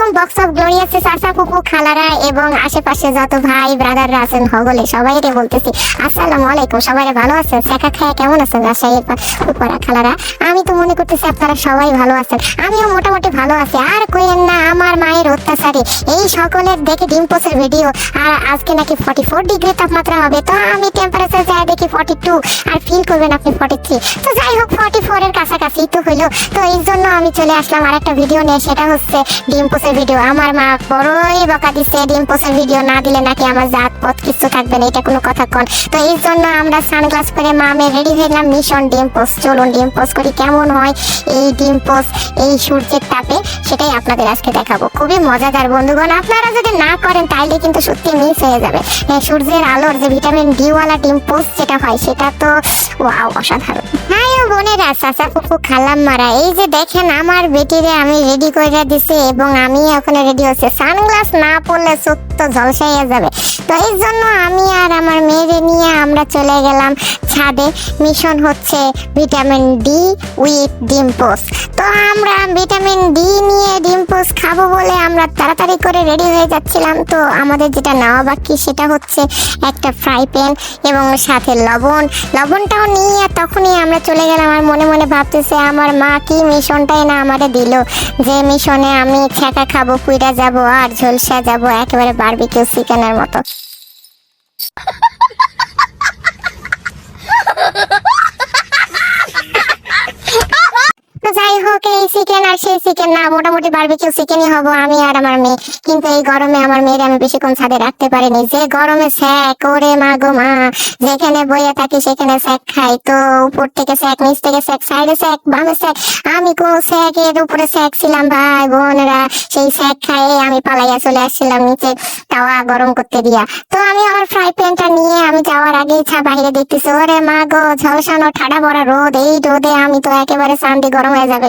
আলাইকুম box of glorious চাচা ফুপু খালারা এবং আশেপাশে যত ভাই ব্রাদাররা আছেন সকলে সবাইকে বলতেছি আসসালামু আলাইকুম। সবাই ভালো আছেন? শেখা খায় কেমন আছেন রাজশাহীর ফুপারা খালারা? আমি তো মনে করতেছি আপনারা সবাই ভালো আছেন, আমিও মোটামুটি ভালো আছি। আর কইেন না আমার মায়ের অত্যাচারে এই সকলের দেখে ডিম্পোসের ভিডিও, আর আজকে নাকি 44 ডিগ্রি তাপমাত্রা হবে। তো আমি টেম্পারেচার যাই দেখি 42, আর ফিল করবেন আপনি 43। তো যাই হোক 44 এর কাছাকাছি তো হইলো। তো এই জন্য আমি চলে আসলাম আর একটা ভিডিও নিয়ে, সেটা হচ্ছে ডিম্পোসের ভিডিও। আমার মা বড়ই বকা দিচ্ছে, ডিম্পোসের ভিডিও না দিলে নাকি আমার জাত পথ কিছু থাকবে না, এটা কোনো কথা কন। তো এই জন্য আমরা সানগ্লাস করে মামে রেডি হইলাম মিশন ডিম্পোস। চলুন ডিম্পোস করি, কেমন হয় এই ডিম্পোস এই সূর্যের তাপে, সেটাই আপনাদের আজকে দেখাবো। খুবই মজাদার বন্ধুগণ, আপনারা যদি না করেন তাইলে কিন্তু সত্যি মিস হয়ে যাবে। সূর্যের আলোর যে ভিটামিন ডি ওয়ালা ডিম্পোস যেটা হয় সেটা তো ওয়াও অসাধারণ। হ্যাঁ বোনেরা, চাচা ফুপু খালাম মারা, এই যে দেখেন আমার বেটিরে আমি রেডি করে দিছি এবং আমি ওখানে রেডি হচ্ছে। সানগ্লাস না পরলে চোখ তো ঝলসাইয়া যাবে। তো এই জন্য আমি আর আমার মেয়েরে নিয়ে আমরা চলে গেলাম ছাদে। মিশন হচ্ছে ভিটামিন ডি উইথ ডিম্পোস। তো আমরা ভিটামিন ডি নিয়ে ডিম্পোস খাবো বলে আমরা তাড়াতাড়ি করে রেডি হয়ে যাচ্ছিলাম। তো আমাদের যেটা নেওয়া বাকি সেটা হচ্ছে একটা ফ্রাই প্যান এবং সাথে লবণটাও নিয়ে তখনই আমরা চলে গেলাম। আর মনে মনে ভাবতেছে আমার মা কি মিশনটাই না আমাদের দিল, যে মিশনে আমি ছ্যাঁকা খাবো, পুইরা যাব আর ঝলসা যাব একেবারে বারবিকিউ চিকেনের মতো। যাই হোক এই চিকেন আর সেই চিকেন না, মোটামুটি বারবিকিউ চিকেনই হবো আমি আর আমার মেয়ে। কিন্তু এই গরমে আমার মেয়ের আমি বেশিক্ষণ ছাদে রাখতে পারিনি, যে গরমে স্যাক ওরে মা গো মা, যেখানে বইয়ে থাকি সেখানে স্যাক খাই। তো উপর থেকে স্যাক, নিচ থেকে স্যাক, সাইডে স্যাক, বামে স্যাক, আমি কোন স্যাকের উপরে স্যাক ছিলাম ভাই বোনেরা। সেই স্যাক খাইয়ে আমি পালাইয়া চলে আসছিলাম নিচে তাওয়া গরম করতে দিয়া। তো আমি আমার ফ্রাই প্যানটা নিয়ে আমি যাওয়ার আগেই বাইরে দেখতেছি ওরে মা গো ঝলসানো ঠাডা ভরা রোদ, এই রোদে আমি তো একেবারে সান্দি গরম হয়ে যাবে।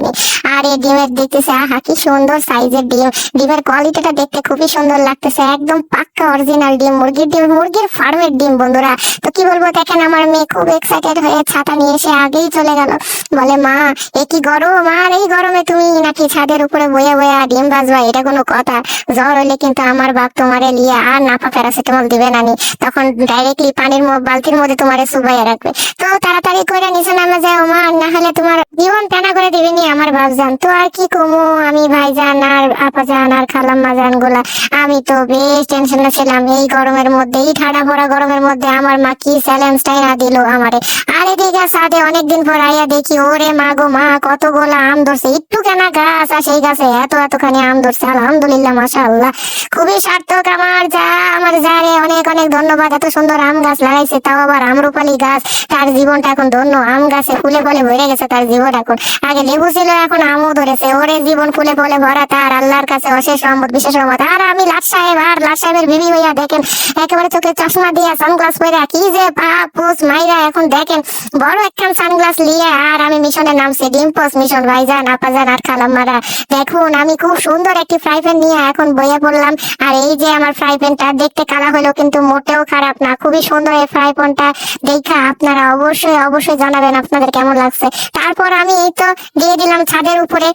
আর এই ডিমের দেখতেছে আহা কি সুন্দর সাইজের ডিম, ডিমের কোয়ালিটিটা দেখতে খুবই সুন্দর লাগতেছে, একদম পাক্কা অরিজিনাল ডিম, মুরগির ফার্মের ডিম বন্ধুরা। তো কি বলবো, দেখেন আমার মেয়ে খুব এক্সাইটেড হয়ে ছাতা নিয়ে এসে আগেই চলে গেল, বলে মা এ কি গরম, আর এই গরমে তুমি নাকি ছাদের উপরে বইয়া বইয়া ডিম ভাজবা, এটা কোনো কথা? জ্বর হলে কিন্তু আমার বাপ তোমারে লিয়ে আর নাপা প্যারাসিটামল দিবে নানি, তখন ডাইরেক্টলি পানির বালতির মধ্যে তোমারে চুবাইয়া রাখবে। তো তাড়াতাড়ি করে নিচে নামে যাও মা, না হলে তোমার জীবন টানা করে দিবে নি আমার বাপজান। তো আর কি কমু, আমি ভাইজান আর আপাজান আর খালাম্মা জান গুলা আমি তো বেশ টেনশনে ছিলাম এই গরমের মধ্যে, এই ঠাডা ভরা গরমের মধ্যে আমার মা কি চ্যালেঞ্জটাই না দিল আমারে। আর এদিকে সাথে অনেকদিন পর আইয়া দেখি ওরে মা গো মা কতগুলো আম ধরছে, একটু কেনা গাছ আর সেই গাছে এতখানি আম ধরছে, আলহামদুলিল্লাহ মাশাআল্লাহ। খুবই সার্থক আমার যারে অনেক অনেক ধন্যবাদ, এত সুন্দর আম গাছ লাগাইছে, তাও আবার আমরুপালি গাছ। তার জীবনটা এখন ধন্য, আম গাছে ফুলে ফলে ভরে গেছে তার জীবন এখন। আগে লেবু ছিল এখন আমও ধরেছে, ওরে জীবন ফুলে ফলে ভরা, তার আল্লাহর কাছে অশেষ রহমত বিশেষ রহমত। আর আমি লাট সাহেবের বিবি হইয়া দেখেন একেবারে চোখে চশমা দিয়া সানগ্লাস পরে কি যে পোস মাইরা এখন দেখেন বড় একখান সানগ্লাস লিয়ে আর আমি মিশনের নামছে ডিম্পোস মিশন। ভাইজান আপাজান আর খালাম্মারা দেখুন আমি খুব সুন্দর একটি ফ্রাই প্যান নিয়ে এখন বইয়া পড়লাম। আর এই যে আমার ফ্রাই প্যানটা দেখতে কালা হলো কিন্তু মোটেও খারাপ না, খুবই সুন্দর এই ফ্রাই প্যানটা দেখা আপনারা অবশ্যই জানাবেন আপনাদের কেমন লাগছে। তারপর আমি এই তো দিয়ে দিলাম ছাদের উপরে।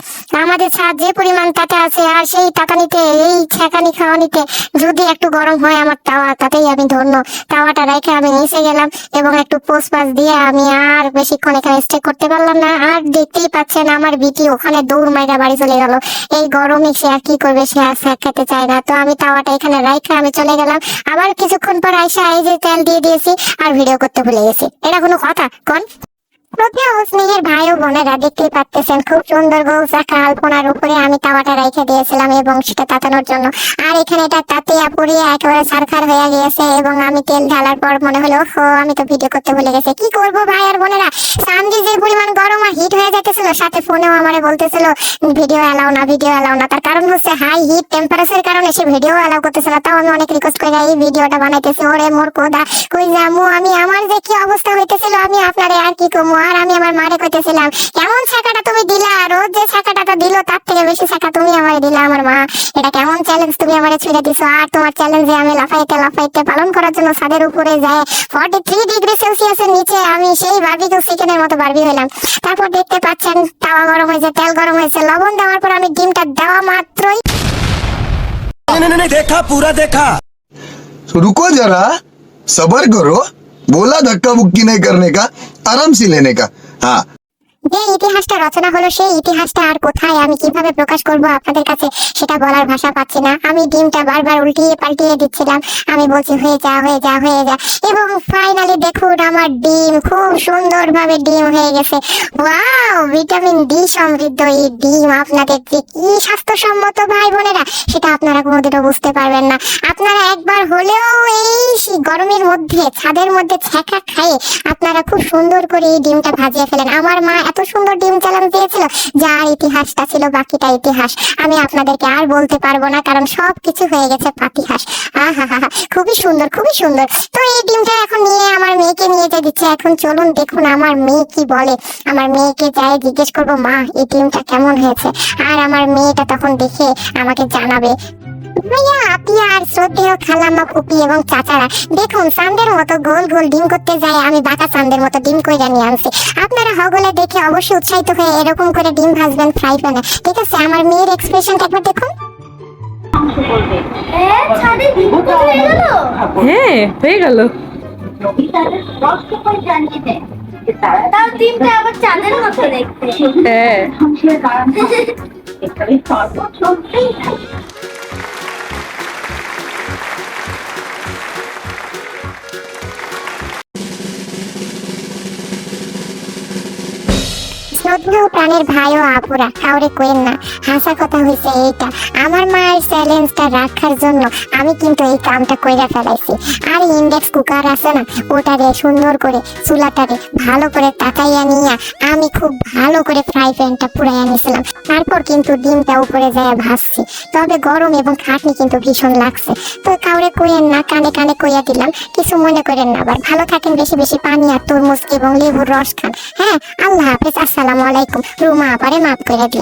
আমাদের ছাদ যে পরিমাণ তাতে আছে, আর সেই তাতানিতে এই ছেঁকানি খাওয়ানিতে যদি একটু গরম হয় আমার তাওয়া, তাতেই আমি ধন্য। তাওয়াটা রেখে আমি নিচে গেলাম এবং একটু পোস্ট পাস দিয়ে আমি আর বেশিক্ষণ এখানে স্টে করতে পারলাম না। আর দেখতেই পাচ্ছেন আমার বিটি ওখানে দৌড় মাইরা বাড়ি চলে গেল, এই গরমে সে আর কি করবে, সে আর স্যাক খেতে চায় না। তো আমি তাওয়াটা এখানে রেখে আমি চলে গেলাম। আবার কিছুক্ষণ পর আইসা এই যে তেল দিয়ে দিয়েছি আর ভিডিও করতে ভুলে গেছি, এটা কোনো কথা কোন? স্নেহের ভাই ও বোনেরা দেখতেই পাচ্ছেন খুব সুন্দর গৌচাকা আলপনার উপরে আমি তাওয়াটা রেখে দিয়েছিলাম এবং সেটা তাতানোর জন্য। আর এখানে এটা তাতিয়া পুড়িয়ে একেবারে সারখার হয়ে গিয়েছে এবং আমি তেল ঢালার পর মনে হলো আমি তো ভিডিও করতে ভুলে গেছি। কি করবো ভাই আর বোনেরা, সামনে যে পরিমাণ গরম আর হিট হয়ে যাইতেছিল, সাথে ফোনেও আমারে বলতেছিল ভিডিও এলাও না। তার কারণ হচ্ছে হাই হিট টেম্পারেচারের কারণে সে ভিডিও এলাও করতেছিল। তাও আমি অনেক রিকোয়েস্ট করে এই ভিডিওটা বানাইতেছি। ওরে মোর কোদা কই যামু আমি, আমার যে কি অবস্থা হইতেছিল আমি আপনারে আর কি কমু। আর আমি আমার মারে কইতেছিলাম কেমন ছাকাটা তুমি দিলা, রোজ যে ছাকাটা দিল তার থেকে বেশি ছাকা তুমি আমারে দিলা আমার মা, এটা কেমন চ্যালেঞ্জ তুমি আমারে ছুঁড়ে দিছো। আর তোমার চ্যালেঞ্জে আমি লাফাইতে পালন করার জন্য ছাদের উপরে যায় 43 ডিগ্রি সেলসিয়াসের নিচে আমি সেই বারবিকিউ চিকেনের মতো বারবি হইলাম। তারপর দেখতে পাচ্ছেন তাওয়া গরম হয়েছে, তেল গরম হয়েছে, লবণ দেওয়ার পর আমি ডিমটা দেওয়া মাত্রই मैंने देखा पूरा देखा। रुको जरा, सबर करो। बोला धक्का मुक्की नहीं करने का, आराम से लेने का। हाँ, যে ইতিহাসটা রচনা হলো সেই ইতিহাসটা আর কোথায় আমি কিভাবে প্রকাশ করব আপনাদের কাছে সেটা বলার ভাষা পাচ্ছি না। আমি ডিমটা বারবার উল্টিয়ে পাল্টিয়ে দিচ্ছিলাম, আমি বলছি হয়ে যা হয়ে যা হয়ে যা, এবং ফাইনালি দেখুন আমার ডিম খুব সুন্দরভাবে ডিম হয়ে গেছে। ওয়াও, ভিটামিন ডি সমৃদ্ধ এই ডিম আপনাদের যে কি স্বাস্থ্যসম্মত ভাই বোনেরা, সেটা আপনারা কোনোদিনও বুঝতে পারবেন না। আপনারা একবার হলেও এই গরমের মধ্যে ছাদের মধ্যে ছ্যাঁকা খায়ে আপনারা খুব সুন্দর করে এই ডিমটা ভাজিয়ে ফেলেন। আমার মা এত সুন্দর ডিম চালান দিয়েছিল, যার ইতিহাসটা ছিল বাকিটা ইতিহাস। আমি আপনাদেরকে আর বলতে পারবো না, কারণ সবকিছু হয়ে গেছে পাতিহাস। আহা হা হা, খুবই সুন্দর খুবই সুন্দর। তো এই ডিমটা এখন নিয়ে আমার মেয়েকে নিয়ে যেতে দিচ্ছে। এখন চলুন দেখুন আমার মেয়ে কি বলে। আমার মেয়েকে যাই জিজ্ঞেস করবো, মা এই ডিমটা কেমন হয়েছে, আর আমার মেয়েটা তখন দেখে আমাকে জানাবে। ভাইয়া, আপনি আর শ্রদ্ধেয় খালাম্মা, ফুপি এবং চাচারা দেখুন, চাঁদের মতো গোল গোল ডিম করতে যায় আমি বাঁকা চাঁদের মতো ডিম কইরা নিয়ে আনছি। আপনারা হগলে দেখে অবশ্যই উৎসাহিত হয়ে এরকম করে ডিম ভাজবেন ফ্রাই প্যানে, ঠিক আছে? আমার মেয়ের এক্সপ্রেশনটা একবার দেখুন। হ্যাঁ, হয়ে গেল। তাও ডিমটা আবার চাঁদের মতো দেখতে। হ্যাঁ, শ্রদ্ধেয় প্রাণের ভাই ও আপুরা, কাউরে কোয়েন না, হাসা কথা হয়েছে এইটা। আমার মায়ের চ্যালেঞ্জটা রাখার জন্য আমি কিন্তু এই কামটা কইরা ফেলাইছি। আর ইন্ডেক্স কুকার আছে না, ওটারে সুন্দর করে চুলাটারে ভালো করে তাকাইয়া নিয়া আমি খুব ভালো করে ফ্রাই প্যানটা পুরাইয়া নিয়েছিলাম। তারপর কিন্তু ডিমটা উপরে যায় ভাজছি। তবে গরম এবং খাটনি কিন্তু ভীষণ লাগছে। তো কাউরে কোয়েন না, কানে কানে কইয়া দিলাম, কিছু মনে করেন না। আবার ভালো থাকেন, বেশি বেশি পানি আর তরমুজ এবং লেবুর রস খান। হ্যাঁ, আল্লাহ হাফেজ, আসসালামু আলাইকুম। রুমা আবারে মাফ করে দিন।